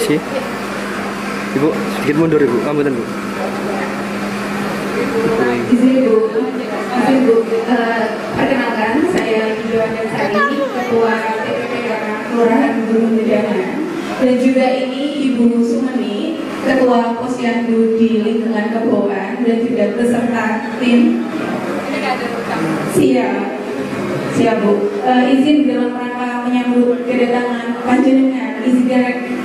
kasih. Ibu, sedikit mundur Ibu, ambutan Bu. Izin Bu, perkenalkan saya Joan Sari, Ketua TPPK Kelurahan Gunung Medangan, dan juga ini Ibu Sumeni, Ketua Posyandu di lingkungan Keboan, dan juga beserta tim. Siap Bu. Izin dalam rangka menyambut kedatangan panjenengan,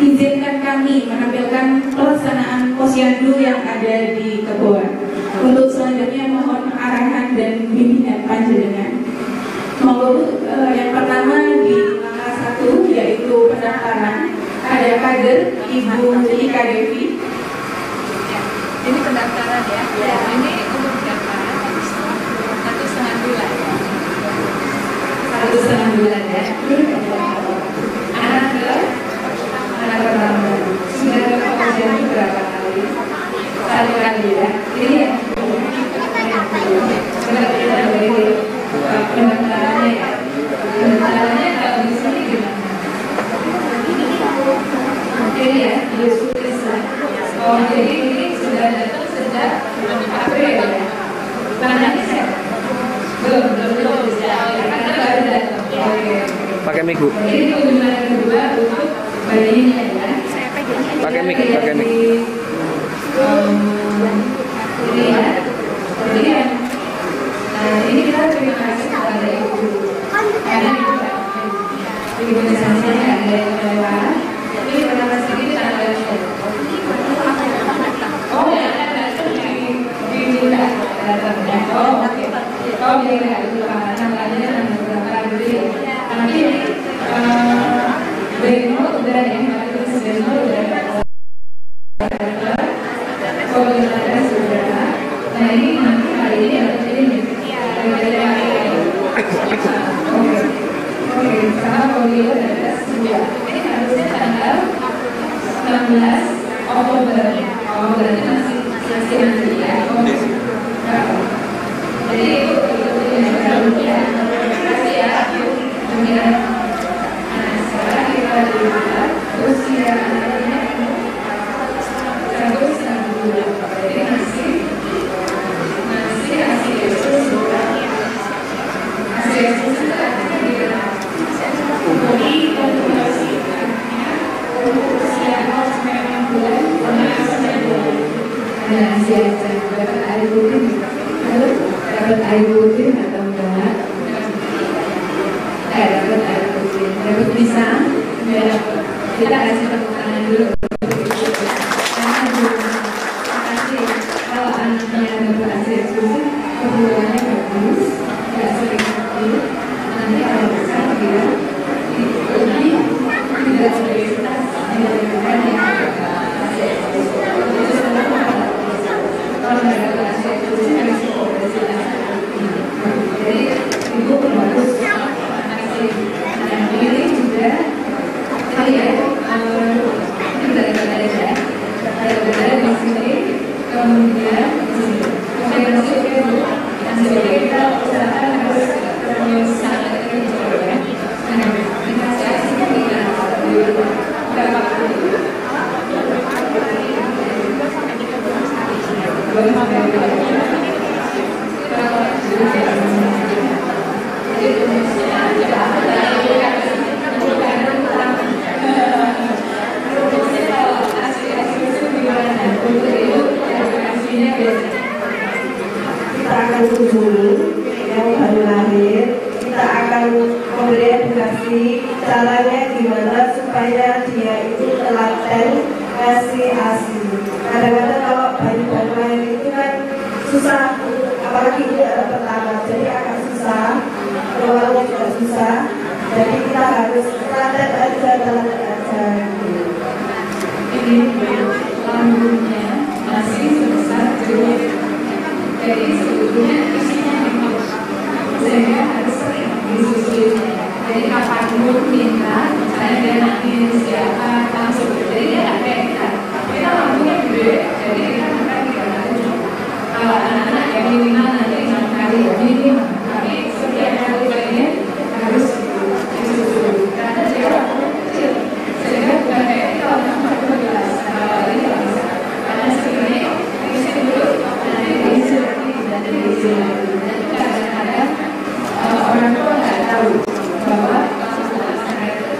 izinkan kami menampilkan pelaksanaan posyandu yang ada di Keboan. Untuk selanjutnya mohon arahan dan bimbingan panjenengan. Monggo yang pertama di langkah 1 yaitu pendaftaran. Ada kader Ibu Ika Devi. Ini pendaftaran ya. Ini untuk pendaftaran 1,5 bulan. 1,5 bulan ya. Anak pertama sudah posyandu berapa kali? 1 kali ya. Ini ya. Pendaftarannya ya. Pendaftarannya kalau di sini gimana? Ini ya, Yesus. Oh, jadi ini sudah datang sejak April ya. Mana bisa? Belum bisa. Karena baru datang. Oke. Pakai mic Bu. Ini kunjungan kedua untuk bayinya ya. Pakai mic. Ini ya. Jadi nah ini kita terima kasih kepada Ibu. Karena Ibu misalnya ada yang lewat. Ini pertama sedikit tanggalnya. Oh ya, datangnya. Oh oke. Oh iya itu tanggalnya tanggal berapa gitu. Nanti demo udah ya, itu demo udah. Koordinatornya sudah. Nah ini nanti hari ini atau ini? Oke, sama koordinatornya sudah. Ini harusnya tanggal 16 Oktober. Oh berarti masih nanti ya. Jadi itu ya. Terima kasih ya. Nah sekarang kita lihat usia anaknya 1,5 bulan. Jadi masih asli Yesus sudah jadi konfirmasi usia 0,6 bulan nah siap dapat air putih atau enggak? Dapat air putih, dapat pisang, kita kasih tepuk tangan dulu. Kalau anaknya dapat hasil eksklusif, kebutuhannya bagus, nggak sering sakit. Nanti kalau besar dia lebih tidak prioritas dibandingkan yang hasil eksklusif. Kalau nggak dapat hasil eksklusif, risiko berhasilnya. Jadi ibu harus kasih. Nah ini juga, ya, ini dari ya. Ada di sini, kemudian kita usahakan harus sangat terjauh ya. Dikasih aslinya kita berapa kali? Kita akan kunjungi yang baru lahir, kita akan memberi edukasi caranya gimana supaya dia itu telaten ngasih ASI. Kadang-kadang kalau bayi baru lahir itu kan susah, apalagi ini pertama, jadi agak susah, keluarnya juga susah. Jadi kita harus telaten aja. Ini lambungnya masih sebesar jeruk. Jadi sebetulnya isinya memang sehingga harus sering disusui. Jadi kapanpun minta, saya enakin siapa langsung. Jadi dia nggak kayak kita lambungnya gede, jadi kita makan 3 kali. Kalau anak-anak yang minimal nanti 6 kali minimal. Tapi setiap kali kayaknya harus disusui. Karena dia lambungnya kecil, sehingga bukan kayak kita orang tua nggak tahu bahwa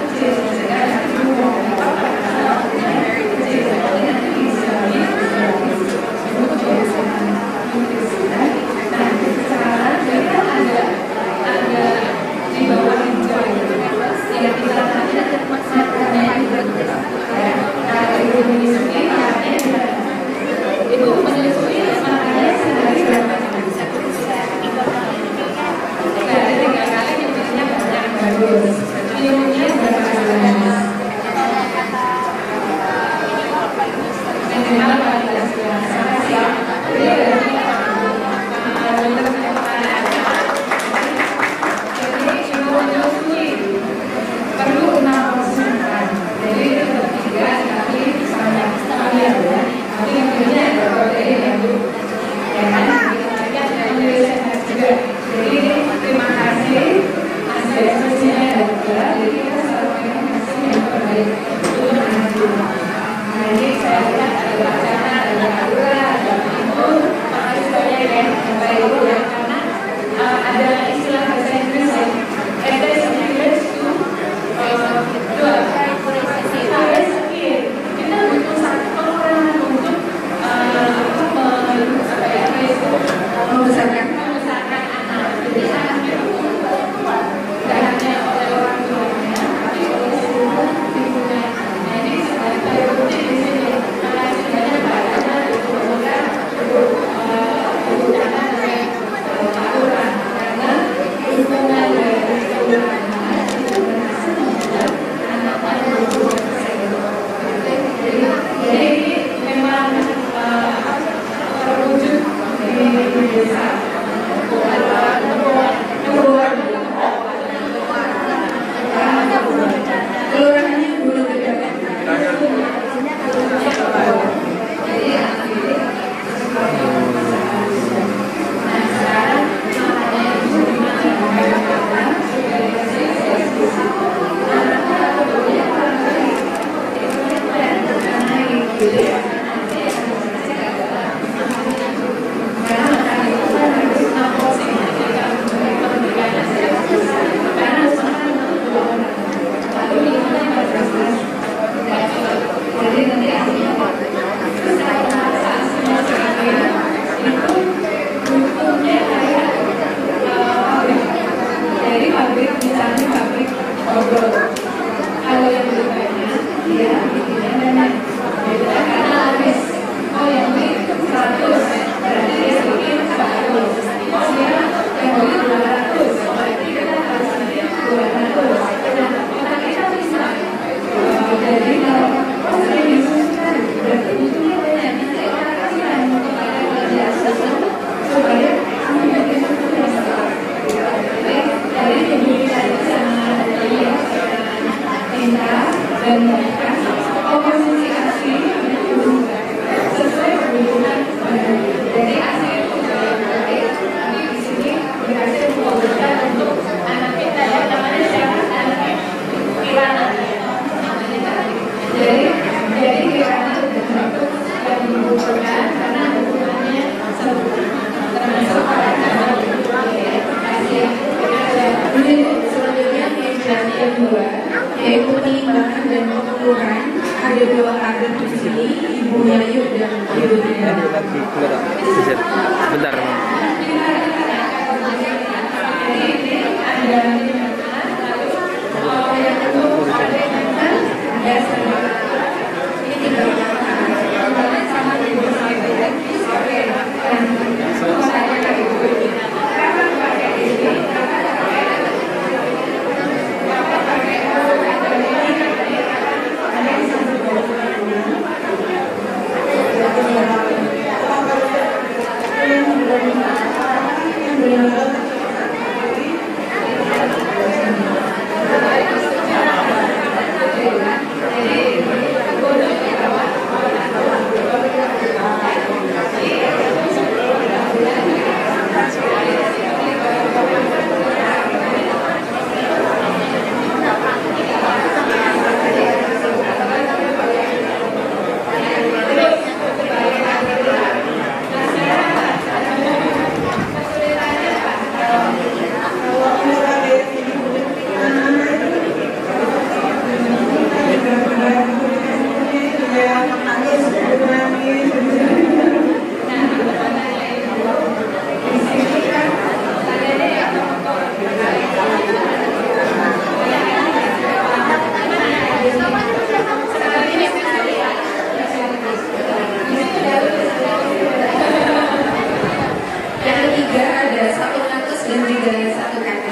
kecil sekarang di bawah hijau yang kita itu menyusui makanya sehari berapa dari 3 kali nyucinya banyak bagus minumnya berapa kali minimal 14 gelas siap jadi ibu menyusui perlu 6 kan jadi itu 3 kali banyak sekali ya tapi intinya ada protein ya Bu ya kan jadi sehat juga jadi terima kasih hasil sosialnya ada juga jadi kita selalu pengen hasil yang terbaik untuk anak di rumah nah ini saya lihat ada wacana ada Aura ada Ibu makasih banyak ya Bapak Ibu ya karena ada istilah bahasa Inggris ya ada village to kita butuh satu pengurangan untuk membesarkan anak jadi anaknya itu tidak hanya oleh orang tuanya tapi oleh seluruh lingkungan nah ini sebagai bukti di sini makasih banyak Pak karena semoga bencana dari Pak Lurah karena dukungan dari seluruh anak itu berhasil membuat anak-anak jadi ini memang terwujud di desa kelurahannya Gunung Gede. Nah sekarang dari pabrik misalnya pabrik obrol kalau yang lebih banyak dia bikinnya banyak karena habis yang beli 100 berarti dia bikin 100 dia yang beli 200 berarti kita harus bikin 200 nah otak kita bisa jadi kalau sering disusun berarti butuhnya banyak nanti kita kasihkan untuk kita biasa supaya bikin dari tubuh dari sana dari cinta dan mereka komposisi ASI sesuai kebutuhan jadi ASI itu baik tapi di sini berhasil mengobotkan untuk anak kita ya namanya siapa anaknya Kirana jadi Kirana untuk yang membutuhkan karena hubungannya termasuk pada ASI selanjutnya kegiatan kedua yaitu penimbangan dan pengukuran ada 2 kader di sini Ibu Yayu dan Ibu Tia. Bentar.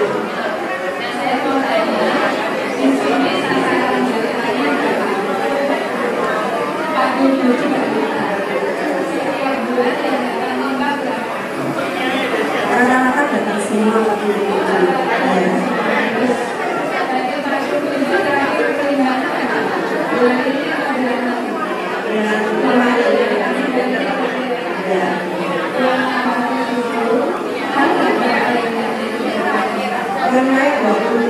Dan saya mau tanya, di sini sasaran ceritanya berapa? 40 juta. Setiap bulan yang datang lomba berapa? Rata-rata datang semua 40 juta. Terus tadi 40 juta terakhir dari mana? Bulan ini atau bulan nanti? Bulan kemarin ya. Mengenai 20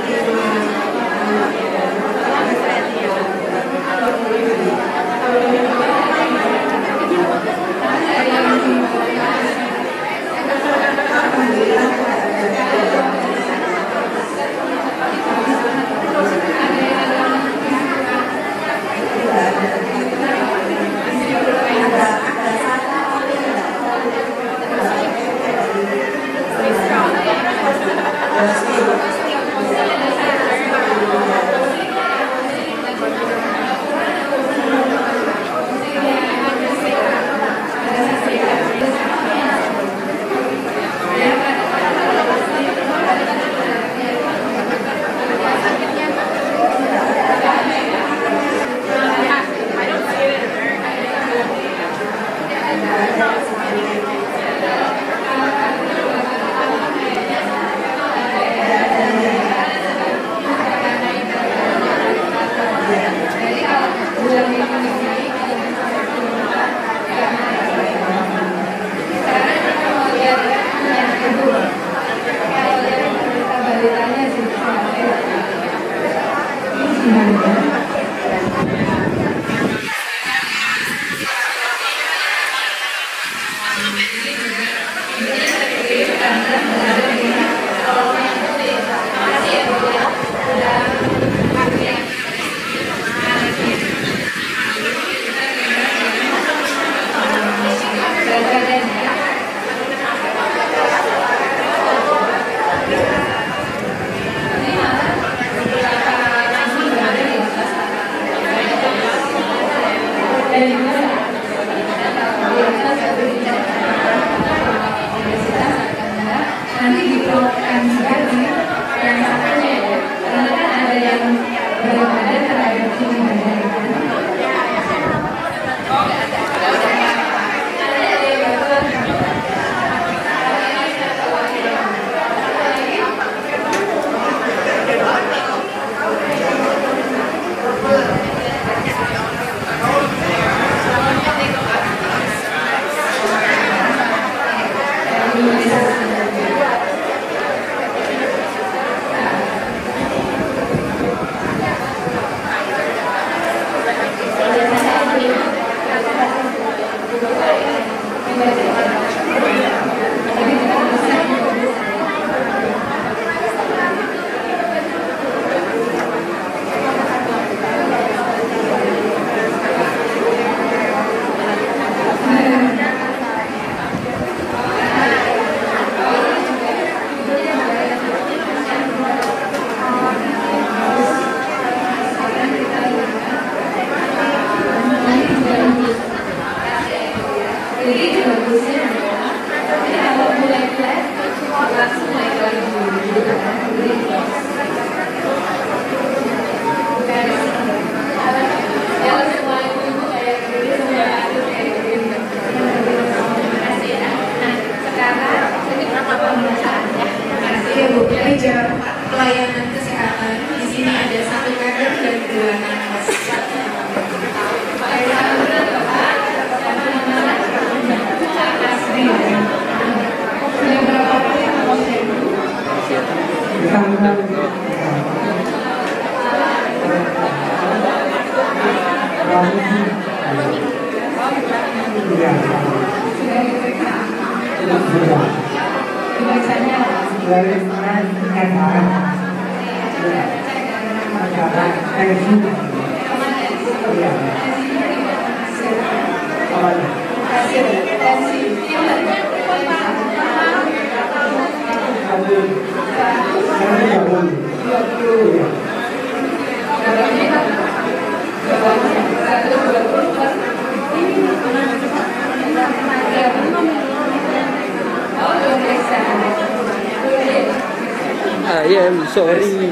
I am sorry.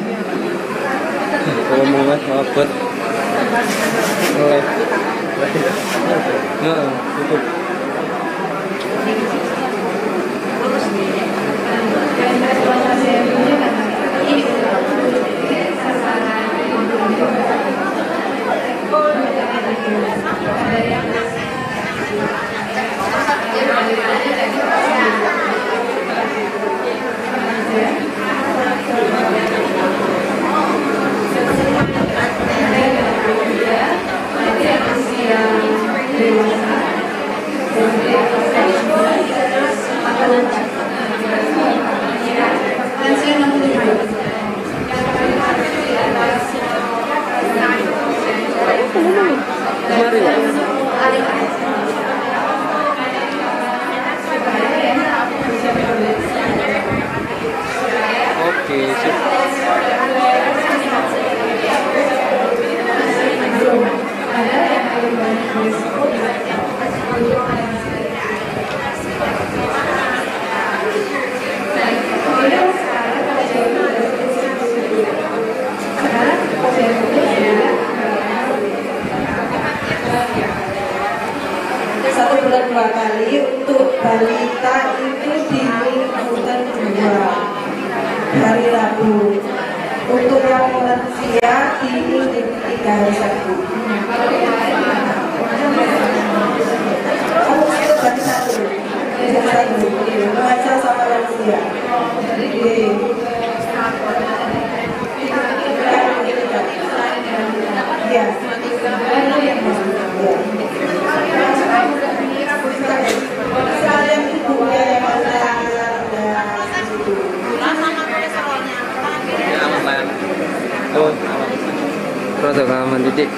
Ngomong abot. Live. Heeh, tutup. Oke, sip. Satu bulan 2 kali. Untuk balita itu di urutan 2 hari Rabu. Untuk yang lansia ini di 3 hari Sabtu. Oh, itu berarti satu. Jadi satu. Remaja sama lansia. Iya. Sekalian ibunya yang ada Oh, produk aman titik.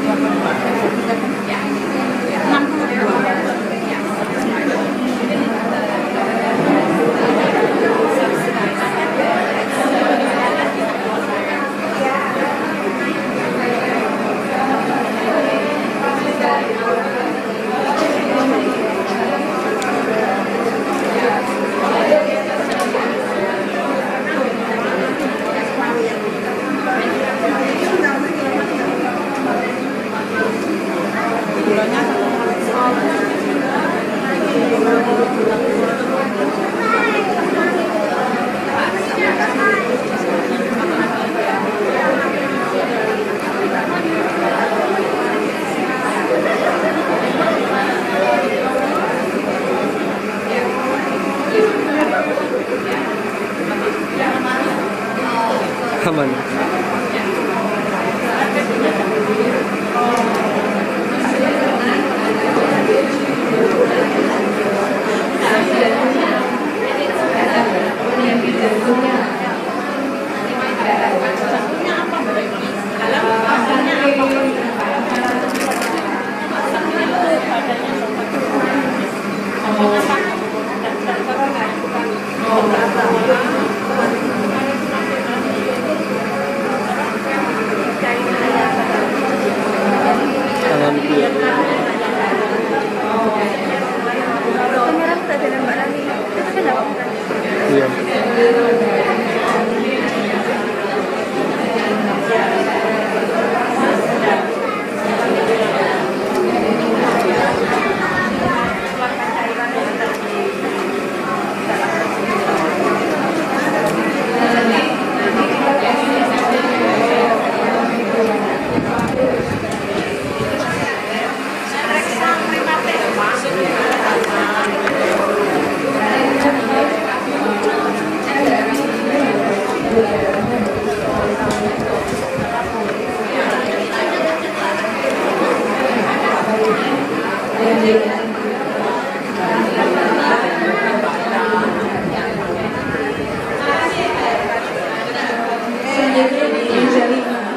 Aman.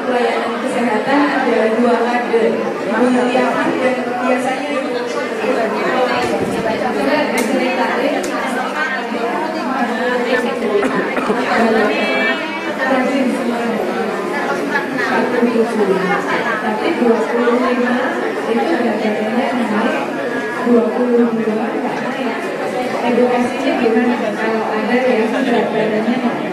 Pelayanan kesehatan ada 2 kader, Mulyana dan biasanya tapi 25 itu berat badannya naik, 22 nggak naik. Edukasinya gimana kalau ada yang berat badannya naik?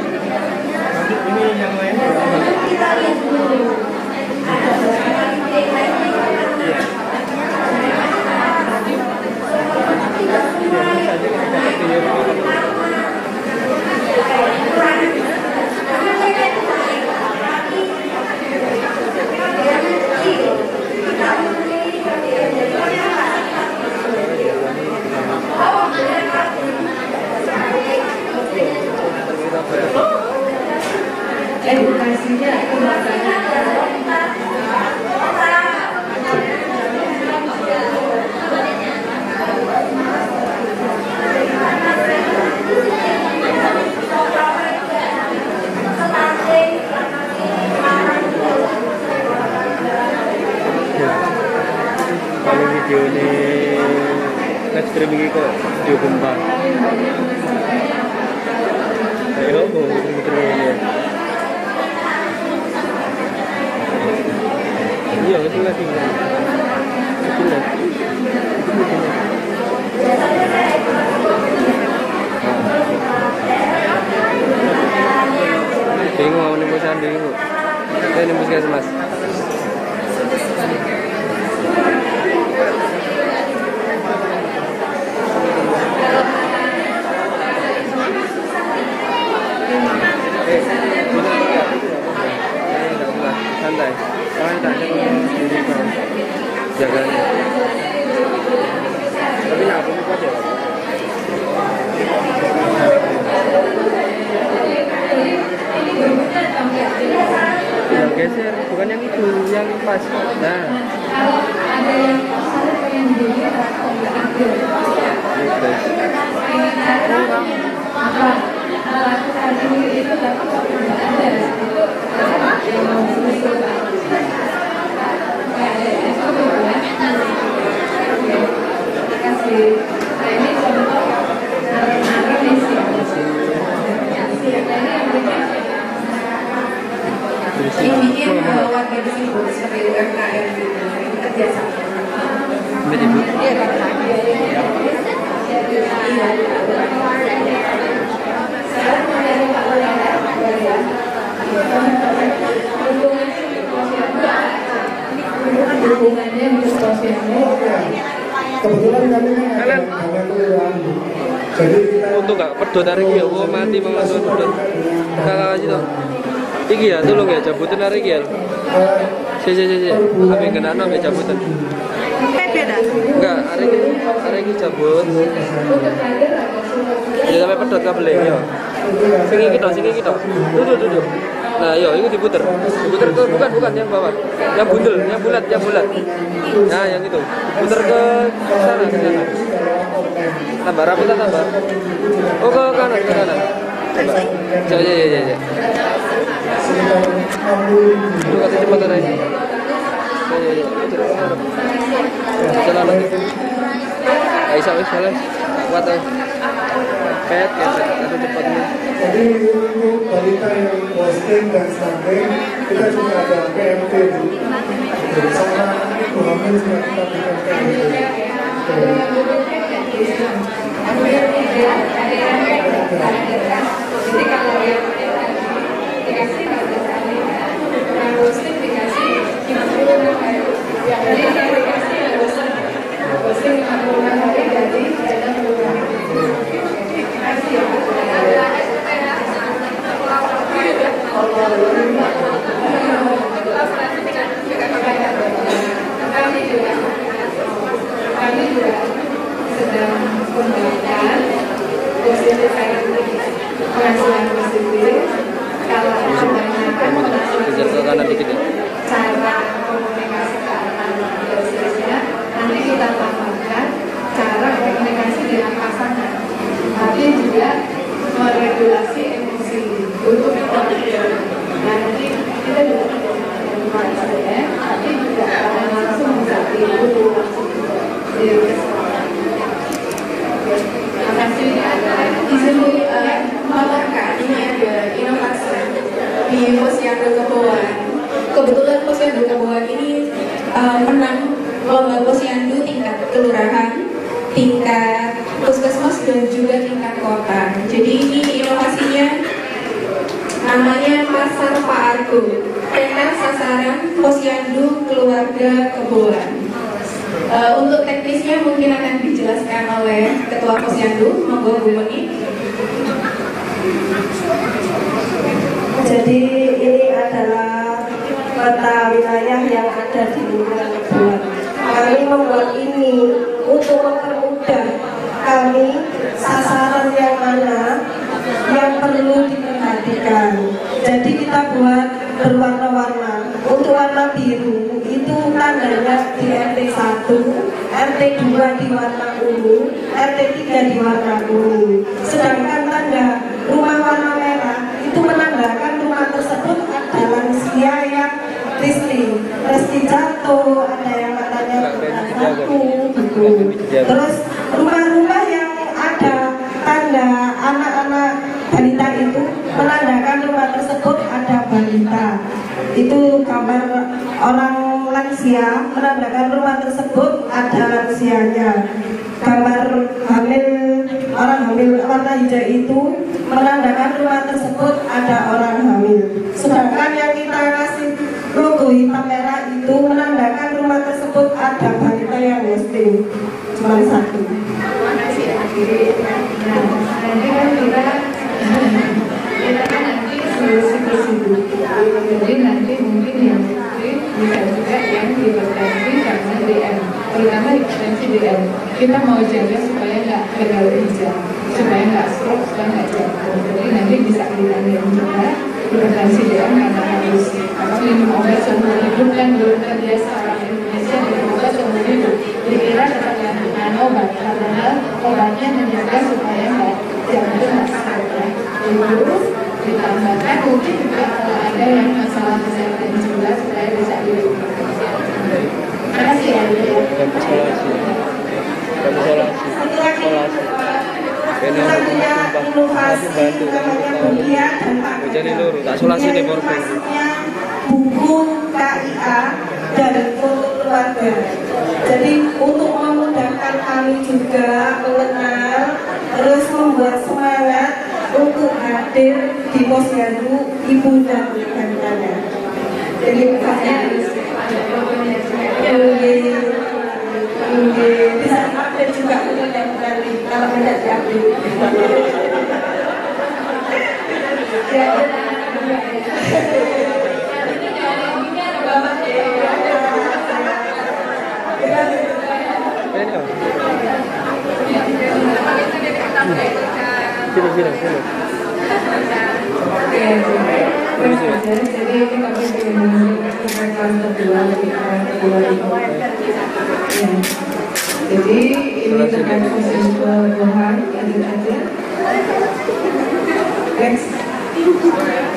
edukasinya kemasannya. Kalau video ini live streaming kok video gempa. Ayo, muter-muter ini ya. Iya, itu lagi. Itu lah. Bingung mau nemu sandi bingung. Saya nemu Puskesmas. Santai, orang tak jaganya. Tapi nak aku lupa aja. Yang geser, bukan yang itu, yang pas. Nah, Kalau ada yang saya pengen beli atau nggak ada. Apa? Aku tadi itu tapi nggak ada. Ini contoh Ini bikin warga di sini seperti UMKM gitu, kerjasama. Iya kan? hubungannya untuk sosialnya. Kebetulan kami ada kelurahan. Jadi untuk nggak pedot hari ini ya, oh mati mengatur pedot. Kakak aja toh. Iki ya, tolong ya jabutan hari ini ya. Si. Kami kena nama jabutan. Enggak, hari ini cabut. Jadi sampai pedot kabel ya. Sini kita. Duduk. Nah, yo, itu diputer ke bukan yang bawah, yang bundel, yang bulat. Nah, yang itu, puter ke sana. Tambah rapat. Oh, ke kanan. Ya. Lu kasih cepat aja. Jalan lagi. Aisyah wis salah. Kuat aja. Pet ya, satu cepatnya. jadi untuk balita yang posting dan stunting, kita juga ada PMT bersama Ibu Hamil juga kita bikin PMT. Jadi kalau yang dikasih yang posting dikasih 50 hari. Jadi yang dikasih posting 50 hari jadi ada 50 hari. Kasih ya. Kami juga sedang mengembangkan positif penghasilan positif. Kalau kebanyakan Kejar ke kanan dikit ya. cara komunikasi ke anak dosisnya, nanti kita tambahkan cara komunikasi dengan pasangan, tapi juga meregulasi emosi untuk nah nanti kita juga pasangan, tapi juga langsung menjadi itu Izin melaporkan ini ada inovasi di Posyandu Keboan. Kebetulan Posyandu Keboan ini menang lomba Posyandu tingkat kelurahan, tingkat puskesmas dan juga tingkat kota. Jadi ini inovasinya namanya Pasar Pak Argo, tema sasaran Posyandu Keluarga Keboan. Untuk teknisnya mungkin akan dijelaskan oleh Ketua Posyandu, monggo Bu Moni. Jadi ini adalah peta wilayah yang ada di lingkungan Keboan. Kami membuat ini untuk mempermudah kami sasaran yang mana yang perlu diperhatikan. Jadi Jadi kita buat berwarna-warna. Untuk warna biru itu tandanya di RT 1, RT 2 di warna ungu, RT 3 di warna kuning. Sedangkan tanda rumah warna merah itu menandakan rumah tersebut ada lansia yang resti jatuh, ada yang katanya satu gitu. Terus rumah-rumah yang ada tanda anak-anak balita itu menandakan rumah tersebut ada balita. Itu gambar orang lansia menandakan rumah tersebut ada lansianya. Gambar hamil, orang hamil warna hijau itu menandakan rumah tersebut ada orang hamil. Sedangkan yang kita kasih logo hitam merah itu menandakan rumah tersebut ada balita yang nesting. Cuma satu. Nanti kan kita kan nanti situ-situ. Jadi nanti mungkin yang bisa juga yang hipertensi karena DM, terutama hipertensi DM. Kita mau jaga supaya nggak gagal ginjal, supaya nggak stroke, supaya nggak jatuh. Jadi nanti bisa ditangani juga hipertensi DM karena harus minum obat seumur hidup kan belum terbiasa orang Indonesia minum obat seumur hidup. Dikira tetap dengan obat, padahal obatnya menjaga supaya nggak jatuh, nggak stroke. Itu ditambahkan mungkin juga kalau ada yang masalah kesehatan juga supaya bisa dilakukan. Terima kasih ya. Buku KIA dan foto keluarga. Jadi untuk memudahkan kami juga mengenal, terus membuat semangat untuk hadir di posyandu ibu dan bapaknya. Jadi saya bisa update juga untuk yang nanti kalau tidak diupdate. Sini. Jadi ini kami ingin kelas kedua jadi ini terkait proses perubahan lanjut aja. Next.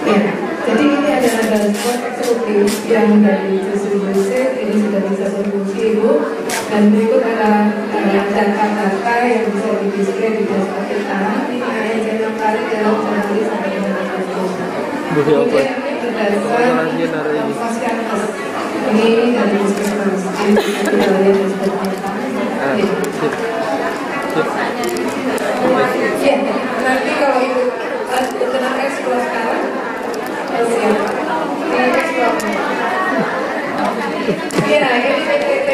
Ya, jadi ini adalah dashboard eksekutif yang dari distribusi ini sudah bisa berfungsi Ibu. Dan berikut adalah data-data yang bisa di-display di dashboard kita. Ini hanya jangan kali dalam Januari sampai dengan kemudian ini berdasarkan fasilitas. Ini dari puskesmas. Ini dari dashboard. Ya, nanti kalau itu tenang eksplor sekarang, siap. Ini eksplor. Ya, ini PPT.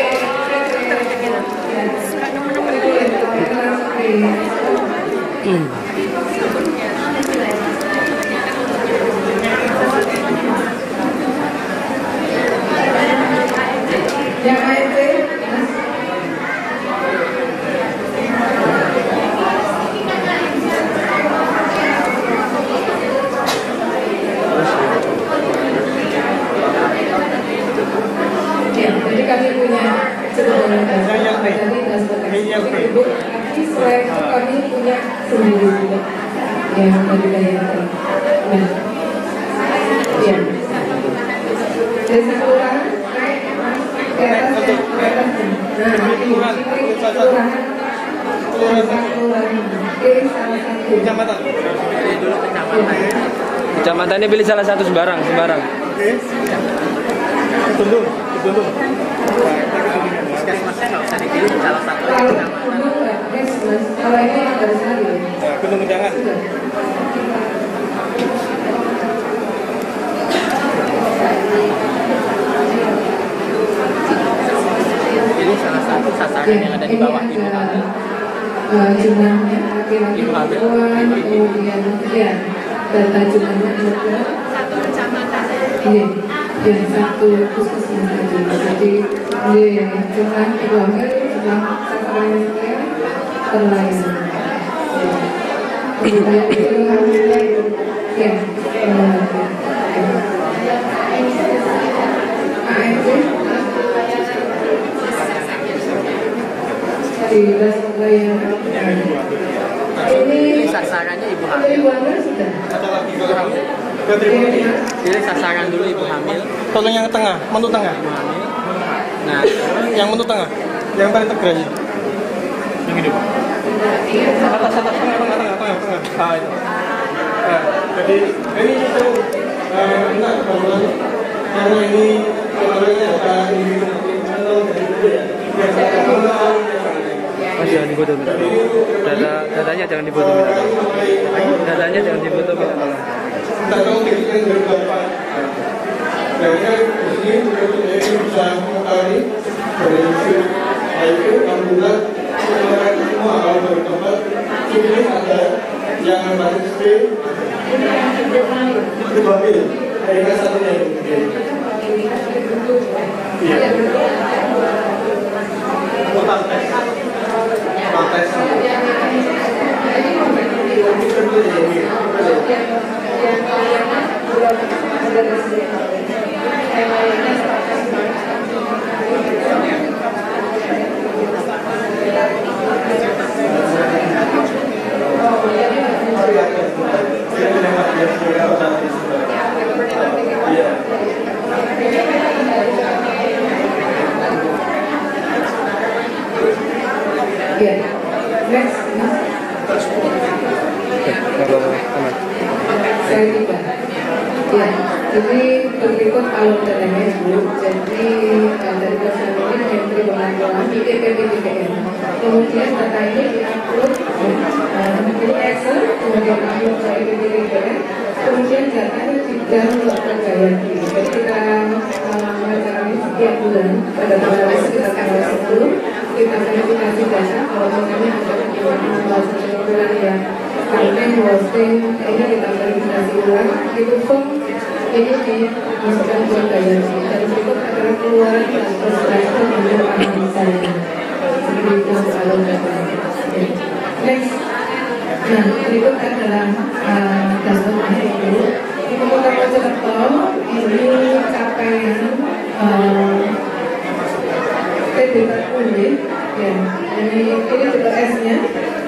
Yang lain jadi kami punya tapi selain itu kami punya sendiri juga yang berbayar. Nah, ya. Dari sekolah ke atas ya, ke atas. Nah, ini kelurahan. Pilih salah satu. Kecamatan. Kecamatannya pilih salah satu sembarang. Tunggu. Puskesmasnya nggak usah dipilih salah satu. Kalau ini yang dari sekali. Gunung Jangan. Pilih salah satu sasaran yang ada di bawah ibu hamil. Jumlahnya laki-laki perempuan, kemudian ya data jumlahnya juga Satu kecamatan. iya yang satu puskesmas tadi. Jadi dia yang jumlah ibu hamil, jumlah sasaran yang terlayani. Kita yang hamilnya itu ya. di kelas pelayanan. Ini sasarannya ibu hamil. Ibu hamil sudah. Ini sasaran dulu ibu hamil. Tolong yang tengah, menu tengah. Ibu hamil. Nah, Yang menu tengah, yang paling tegaknya. Yang ini. Atas tengah. Ah itu. Nah, jadi ini itu enggak bangunan karena ini bangunannya ada ini Mas jangan difoto minta tolong. Datanya jangan difoto minta tolong. Datanya jangan difoto minta tolong. tak tahu yang berapa. Karena di sini ini bisa mengetahui dari sisi itu alhamdulillah semua hal bertempat. Sini ada yang basis screen itu babil. Ada satunya itu. Iya. Ya, next. Saya tiba. Ya, ini berikut alur dananya Bu. Jadi dari perusahaan ini menteri pengelolaan IPPPPN. Kemudian data ini diupload di Excel, kemudian upload ke IPPPPN. Kemudian datanya di-download ke Gayatri. Jadi kita melakukan ini setiap bulan pada tanggal sekitar tanggal 10 kita verifikasi data kalau misalnya ada kebutuhan bulan yang konten hosting ini kita verifikasi ulang itu form ini dimasukkan ke Gayatri dan berikut adalah keluaran dan persyaratan untuk analisanya seperti itu alur datanya. Next. Nah, berikut adalah dashboardnya itu. Di Kota Mojokerto ini capaian TBKUD ya. Ini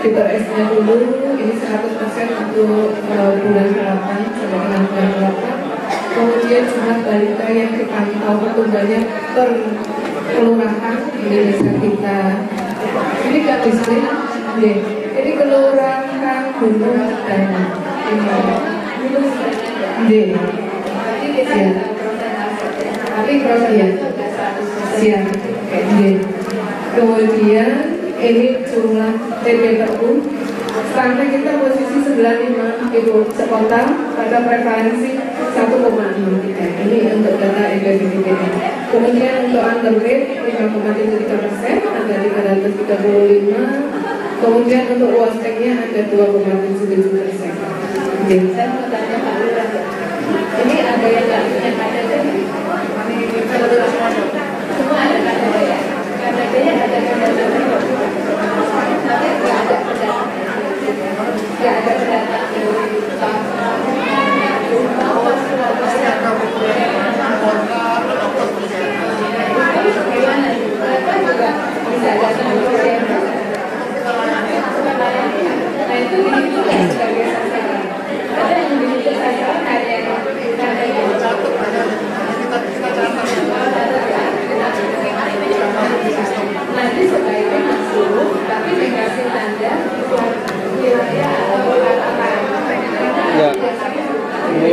fitur S-nya dulu ini 100% untuk bulan 8 sampai dengan bulan 8. Kemudian jumlah balita yang dipantau pertumbuhannya per kelurahan ini bisa kita ini kan display ya. Ini kelurahan Gunung dan ini ya. Tapi proses ya siap. Kemudian ini jumlah TPPU sampai kita posisi 95 itu sekota pada prevalensi 1,63. Ini untuk data EPBPPN. Kemudian untuk underweight 5,73%, ada 335. Kemudian untuk wasteknya ada 2,77%. Saya mau tanya Pak Lurah, ini ada yang nggak punya KTP? Semua ada KTP ya? KTP-nya ada KTP. Tapi nggak ada pendataan. Nggak ada pendataan. Gimana? Mereka juga bisa datang ke saya. Nah itu dihitung sebagai sasaran. Ada yang dihitung sasaran, ada yang nanti sebaiknya masuk, tapi dikasih tanda wilayah atau apa? Ya, ini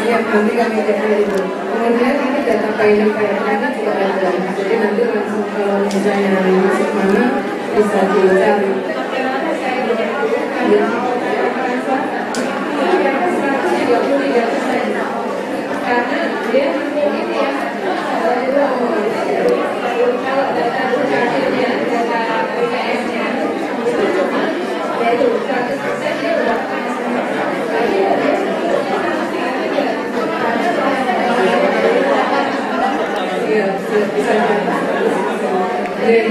siap, nanti kami cek dulu. Kemudian ini data pilot ini juga ada. Jadi nanti langsung kalau misalnya masuk mana bisa dicari. Karena dia ini ya kalau data akhirnya data PPS Ya,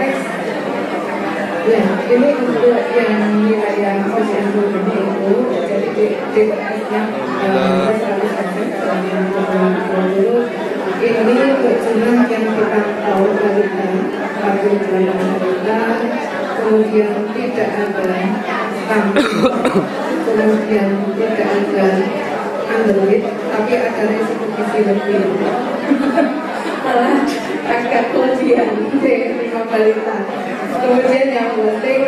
next. Ya, ini untuk yang wilayah Ocean Blue ini itu, jadi DPS-nya 100% ini untuk jumlah yang kita tahu balita, kemudian tidak ada stunting, kemudian tidak ada underweight, tapi ada resiko gizi lebih. Malah agak kelebihan lima balita. Kemudian yang penting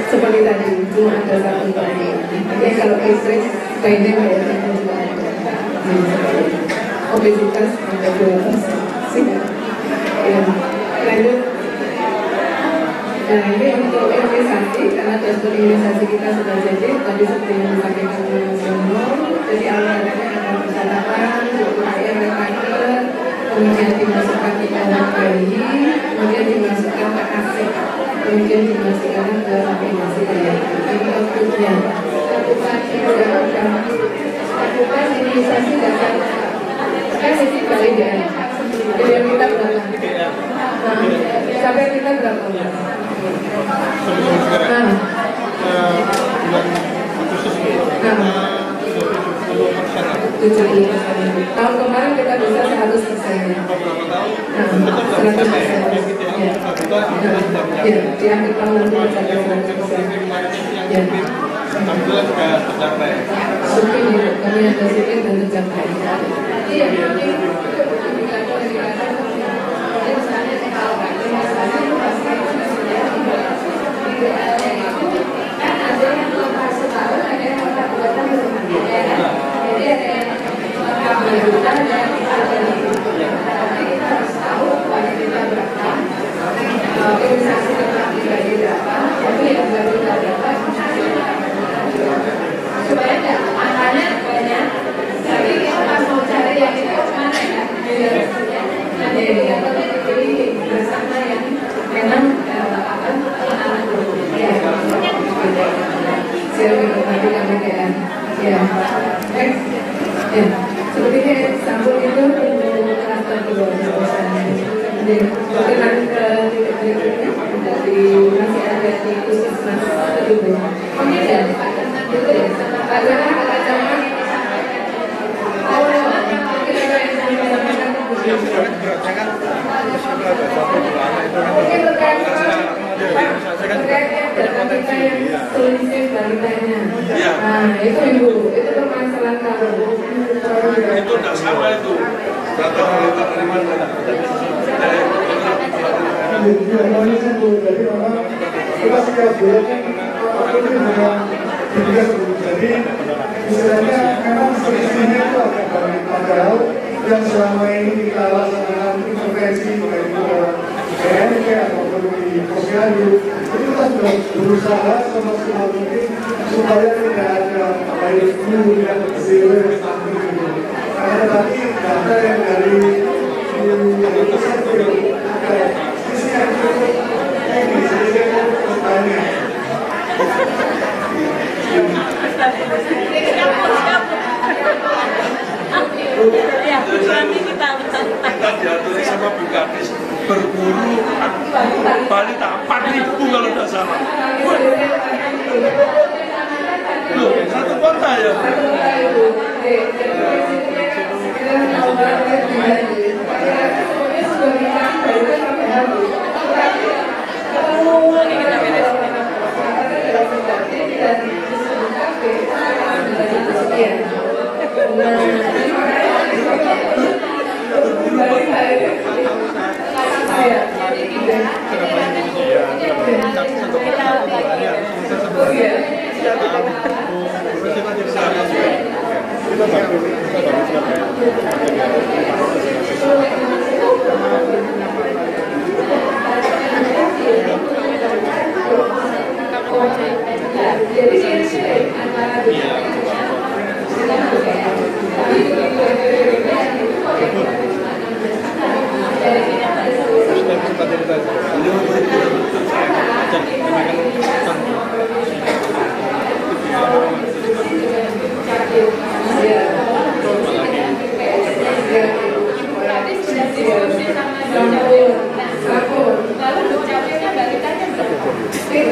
seperti tadi cuma ada satu tadi. Jadi kalau istri lainnya banyak juga ada. Obesitas ada 2%. Ya, lanjut. Nah ini untuk imunisasi, karena dashboard imunisasi kita sudah jadi, tadi seperti yang disampaikan oleh jadi awalnya ada persyaratan, cukup air repacker, kemudian dimasukkan ke dalam bayi, kemudian dimasukkan ke AC, kemudian dimasukkan ke aplikasi daya. Ini outputnya. Lakukan imunisasi dasar. Kan sisi balik ya. Jadi kita berapa? Sampai kita berapa? Bulan Agustus tahun kemarin kita bisa 100%. beberapa tahun 100%. Ya, di akhir tahun nanti mencapai 100%. Ya. Alhamdulillah juga tercapai. Mungkin kami ada sedikit dan tercapai. Iya, supaya angkanya banyak, tapi kita mau cari yang itu mana ya? Nanti kita pilih bersama yang memang nanti kami kan ya next ya sepertinya sampul itu untuk klaster kedua jadi nanti ke titik berikutnya dari masih ada di puskesmas kedua oke ya ada nah itu ibu itu permasalahan kalau Itu tidak sama itu. Data dari mana? Jadi memang kita setiap bulan itu memang juga jadi istilahnya memang selisihnya itu agak banyak padahal yang selama ini kita laksanakan intervensi baik di BNK ataupun di posyandu itu kita sudah berusaha semaksimal mungkin supaya tidak ada baik flu dan zero yang sampai itu. Karena tadi data yang dari pusat itu sisi yang cukup teknis, sisi yang cukup banyak. Kita diatur sama Bukadis berburu balita 4.000 kalau tidak salah. Loh, satu kota ya.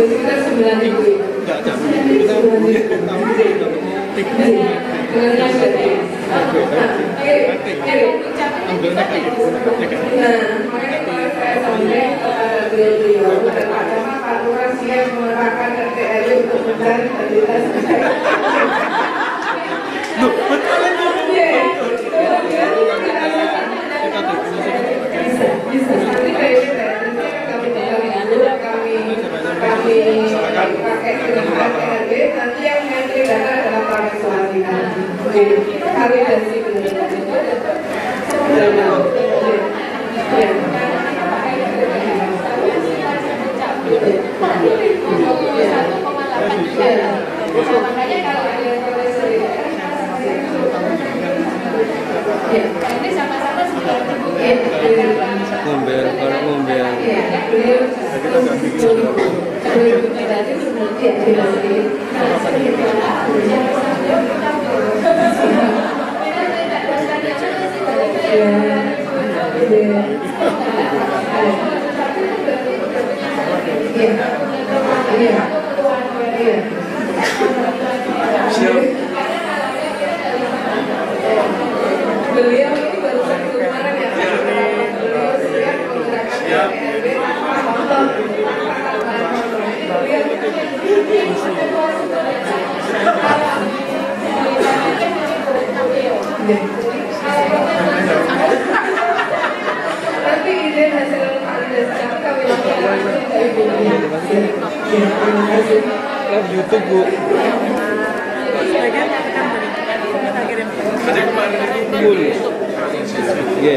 Kita 9 minggu. Enggak, kita nanti yang menteri data adalah Pak Suharina. Validasi Ngombel, kalau ngombel. Beliau ini baru satu kemarin ya. Beliau siap nanti ide hasil validasi kami lakukan dari Live YouTube, Bu. Full. Iya.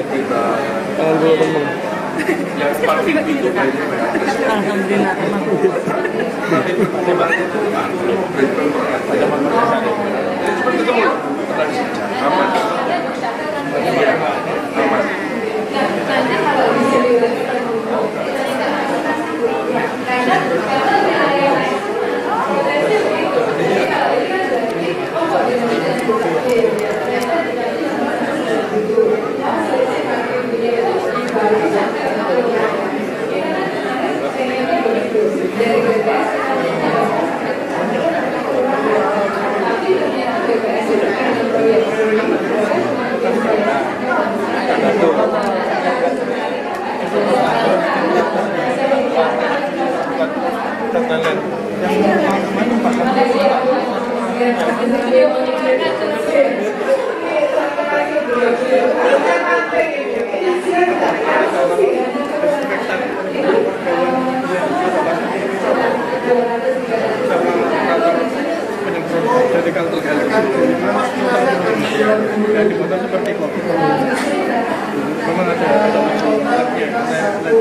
Tangan dulu teman. Alhamdulillah. Jadi kalau dan dibuat seperti kopi. Memang ada yang mengatakan dari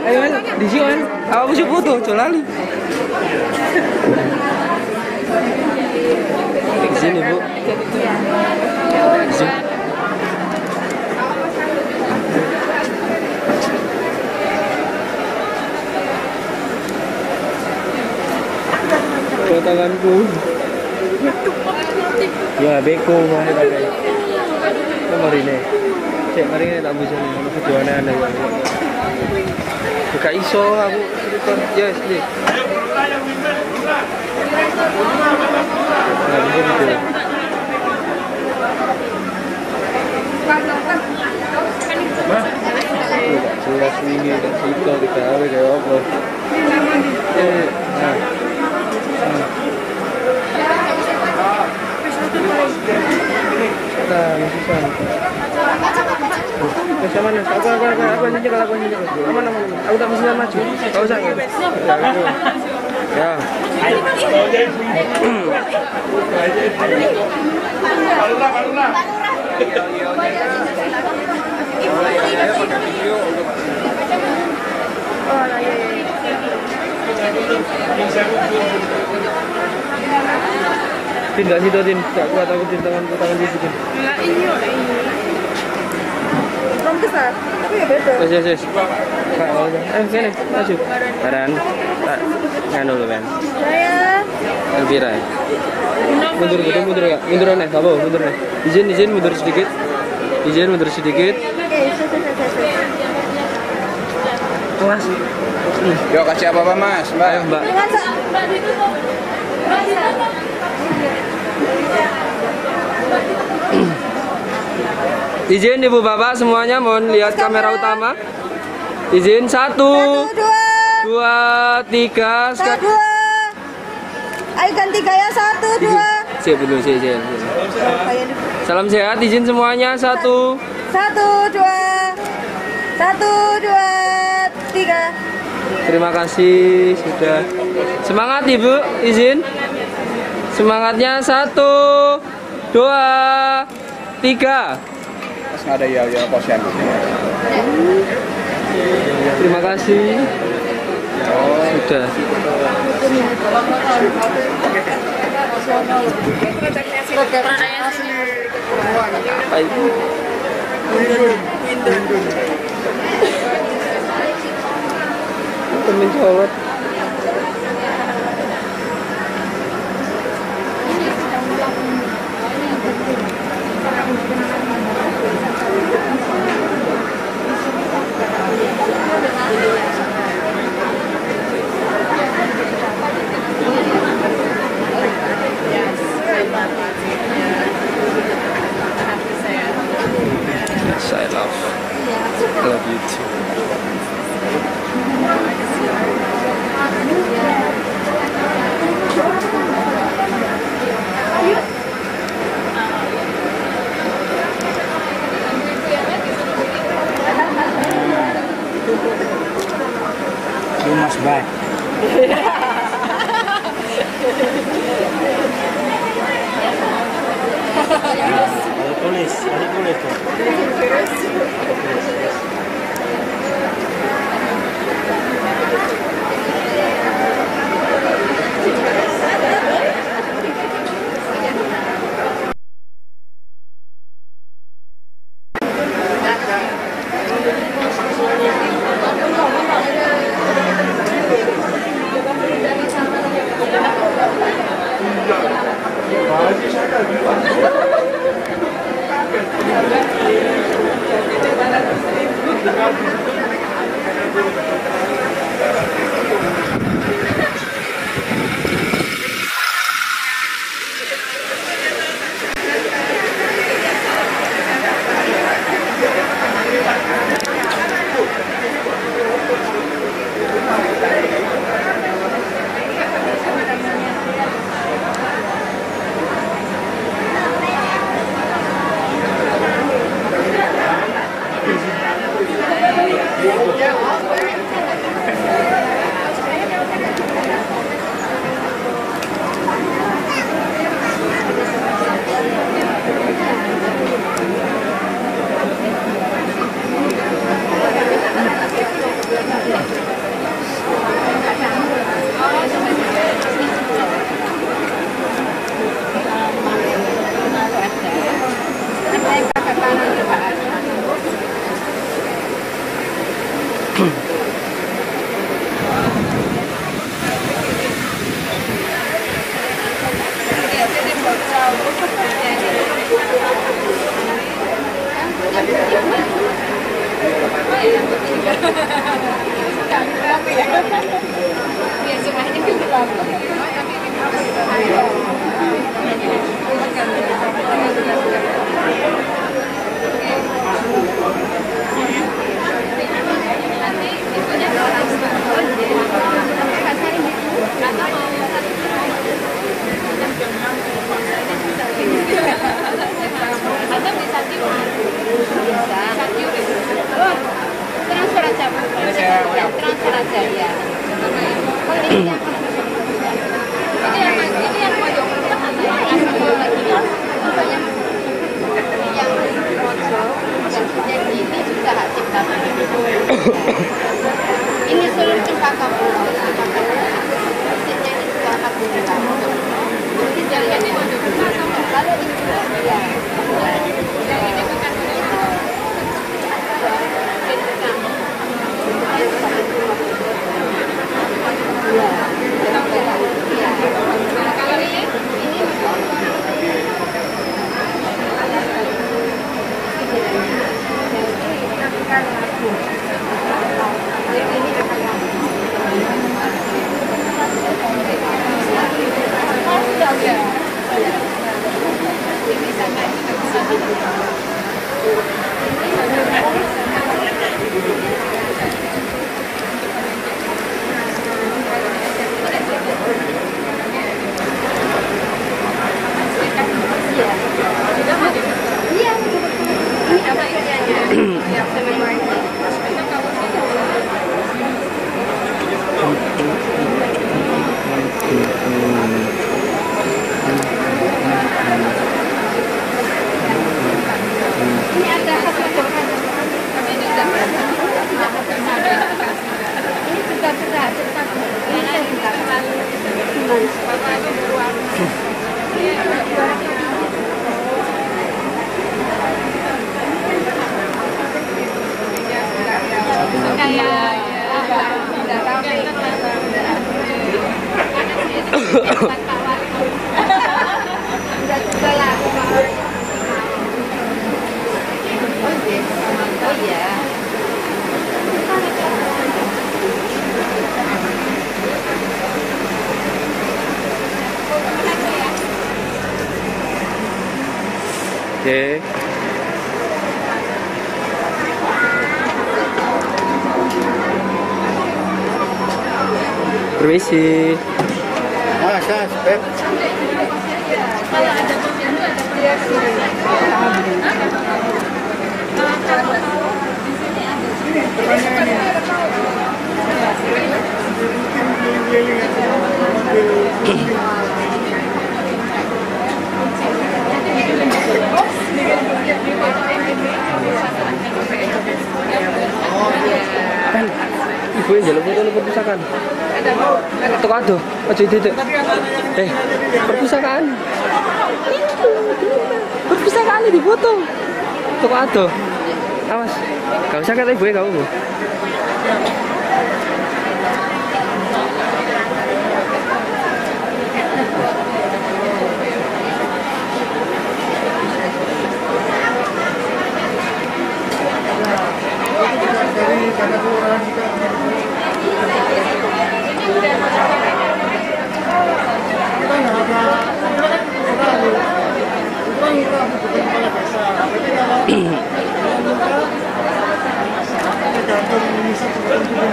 Ayo, di sini kan? Apa sih foto? Colali. tanganku. Ya beko mau pakai. Mari nih. Cek mari nih tak bisa nih. Ono video aneh-aneh. Gak iso aku cerita. Yes, nih. Nah, bisa video. Mas, jelas ini tak cerita kita awe kayak apa. Nah. Nah, susah. Bisa mana? Aku nyicil. Aman. Aku tak bisa maju. Kau usah. Ya. Baluna. Tidak situ Din, tak kuat aku Din, tangan situ Din. Enggak ini. Belum besar, tapi ya beda. Yes. Sini, maju. Baran, tak nganu lu Ben. Saya. Elvira. Mundur ya. Mundur nih, apa? Mundur nih. Izin mundur sedikit. Mas. Yuk kasih apa Mas? Mbak. Ayo, Mbak. Izin ibu bapak semuanya mohon lihat kamera utama. Izin 1, 2, 3. 1, 2. Ayo ganti gaya 1, 2. Siap dulu, siap. Salam sehat, izin semuanya 1. 1, 2. 3. Terima kasih sudah. Semangat Ibu, izin. Semangatnya 1, 2, 3. Mas nggak ada ya posyandu. Terima kasih. Sudah. Baik. Temen cowok. Yes, I love you too. You must buy. Ada tulis tuh. Transfer aja, Bu. Transfer aja ya. Ini yang pojok yang pojok jadi ini juga hak cipta. Ini seluruh cipta kamu. Ini juga hak cipta. Jadi jangan di pojok kalau ini ya. Ini bukan Oke. Permisi. Mas, Beb. Kalau ada posyandu ada Kan ibu yang jalan foto perpustakaan. Tok ado, aja itu. Perpustakaan. Perpustakaan di foto. Tok ado. Awas. Gak usah kata ibu ya kamu. Dari karena kelurahan kita. Kita nggak ada, kita kan kita bukan kepala desa. Tapi kalau tergantung misa tergantung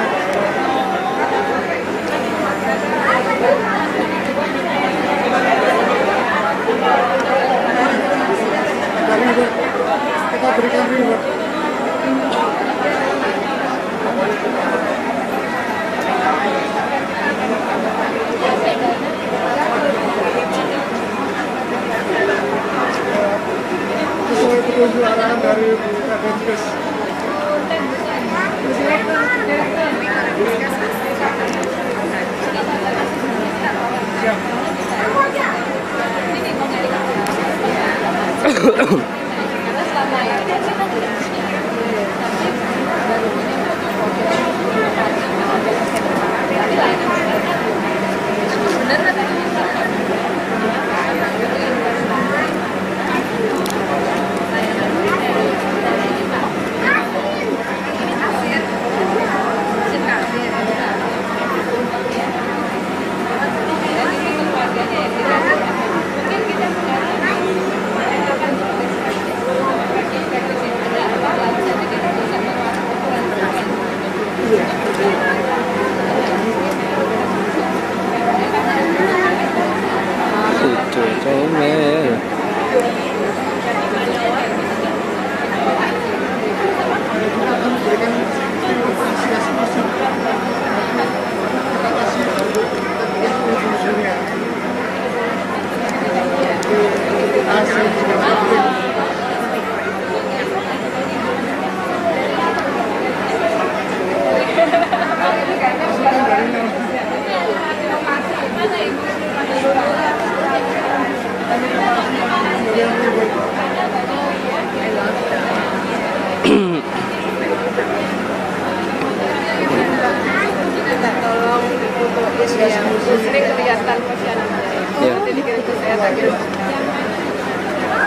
kita berikan reward. Sesuai petunjuk arahan dari Kadekes.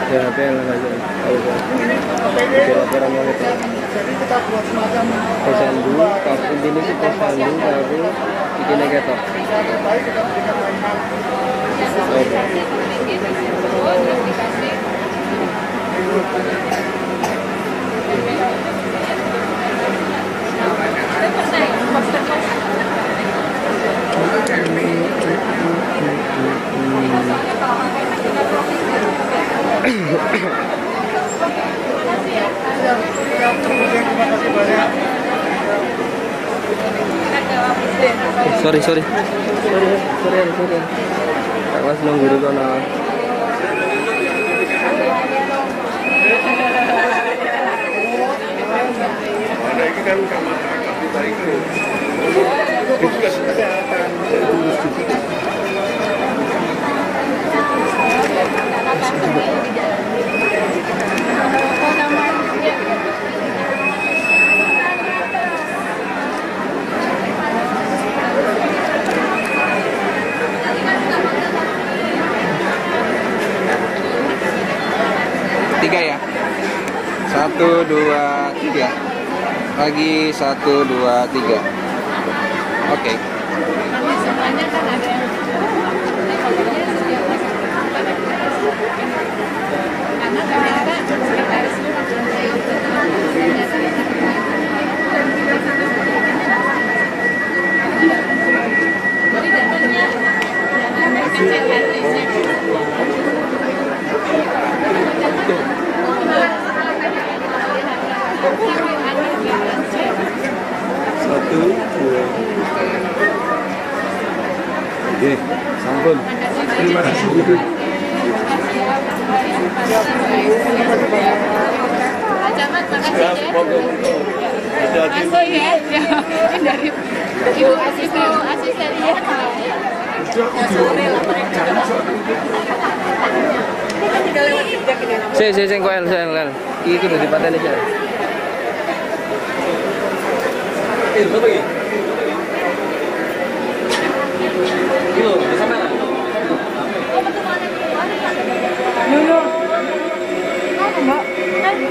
Ya, HP yang aja. Kira-kira mau itu. Posyandu, tapi ini itu posyandu baru bikin ketok. Sorry. Tak was nunggu di kono. Ini kan kamar kita itu. Itu kesehatan. Tiga ya. 1, 2, 3. Lagi 1, 2, 3. Oke. Semuanya kan ada yang karena ternyata sekretaris jadi datangnya Satu, dua. Oke, sampun. Terima kasih. Camat, makasih ya. Masuk ya. Dari Ibu asistennya. Sing koel. Iki kudu dipateni sih. Berapa lagi? Yo, sama enggak? Mbak.